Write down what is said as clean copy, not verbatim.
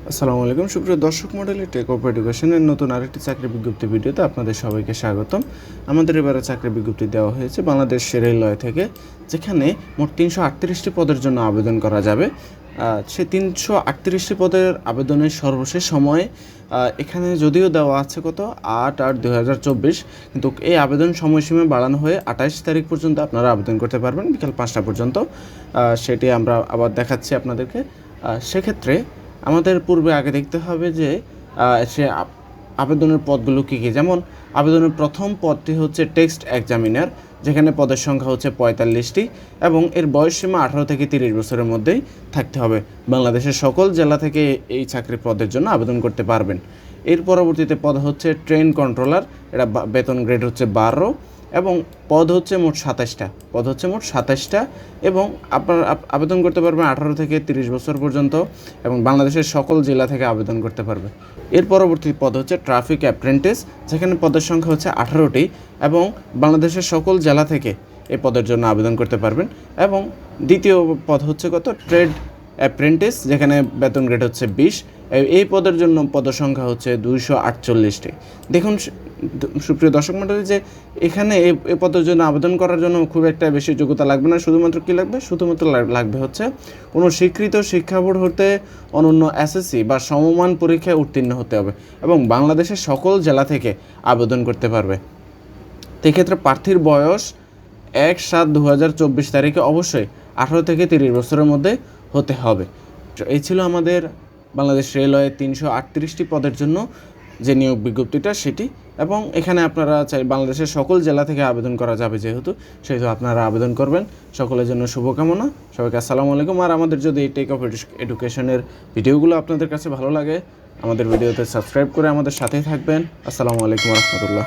আসসালামু আলাইকুম সুপ্রিয় দর্শক মণ্ডলী, টেক অফ এডুকেশনের নতুন আরেকটি চাকরি বিজ্ঞপ্তি ভিডিওতে আপনাদের সবাইকে স্বাগতম। আমাদের এবারে চাকরি বিজ্ঞপ্তি দেওয়া হয়েছে বাংলাদেশ রেলওয়ে থেকে, যেখানে মোট 338টি পদের জন্য আবেদন করা যাবে। সে 338টি পদের আবেদনের সর্বশেষ সময় এখানে যদিও দেওয়া আছে কত 8/8/2024, কিন্তু এই আবেদন সময়সীমা বাড়ানো হয়ে 28 তারিখ পর্যন্ত আপনারা আবেদন করতে পারবেন, বিকাল 5টা পর্যন্ত। সেটি আমরা আবার দেখাচ্ছি আপনাদেরকে। সেক্ষেত্রে আমাদের পূর্বে আগে দেখতে হবে যে সে আবেদনের পদগুলো কী কী। যেমন আবেদনের প্রথম পদটি হচ্ছে টেক্সট এক্সামিনার, যেখানে পদের সংখ্যা হচ্ছে 45টি এবং এর বয়সসীমা 18 থেকে 30 বছরের মধ্যেই থাকতে হবে। বাংলাদেশের সকল জেলা থেকে এই চাকরির পদের জন্য আবেদন করতে পারবেন। এর পরবর্তীতে পদ হচ্ছে ট্রেন কন্ট্রোলার, এটা বেতন গ্রেড হচ্ছে 12 এবং পদ হচ্ছে মোট 27টা এবং আপনারা আবেদন করতে পারবেন 18 থেকে 30 বছর পর্যন্ত এবং বাংলাদেশের সকল জেলা থেকে আবেদন করতে পারবে। এর পরবর্তী পদ হচ্ছে ট্রাফিক অ্যাপ্রেন্টিস, যেখানে পদের সংখ্যা হচ্ছে 18টি এবং বাংলাদেশের সকল জেলা থেকে এই পদের জন্য আবেদন করতে পারবেন। এবং দ্বিতীয় পদ হচ্ছে ট্রেড অ্যাপ্রেন্টিস, যেখানে বেতন গ্রেড হচ্ছে 20। এই পদের জন্য পদের সংখ্যা হচ্ছে 248টি। দেখুন সুপ্রিয় দর্শক মণ্ডলী, যে এখানে এই পদের জন্য আবেদন করার জন্য খুব একটা বেশি যোগ্যতা লাগবে না। শুধুমাত্র কী লাগবে? শুধুমাত্র লাগবে হচ্ছে কোনো স্বীকৃত শিক্ষা বোর্ড হতে অনন্য এসএসসি বা সমমান পরীক্ষায় উত্তীর্ণ হতে হবে এবং বাংলাদেশের সকল জেলা থেকে আবেদন করতে পারবে। এক্ষেত্রে প্রার্থীর বয়স 1/7/2024 তারিখে অবশ্যই 18 থেকে 30 বছরের মধ্যে হতে হবে। এই ছিল আমাদের বাংলাদেশ রেলওয়ে 338টি পদের জন্য যে নিয়োগ বিজ্ঞপ্তিটা সেটি। এবং এখানে আপনারা বাংলাদেশের সকল জেলা থেকে আবেদন করা যাবে, সেহেতু আপনারা আবেদন করবেন। সকলের জন্য শুভকামনা। সবাইকে আসসালামু আলাইকুম। আর আমাদের যদি এই টেক অফ এডুকেশনের ভিডিওগুলো আপনাদের কাছে ভালো লাগে, আমাদের ভিডিওতে সাবস্ক্রাইব করে আমাদের সাথেই থাকবেন। আসসালামু আলাইকুম রহমতুল্লাহ।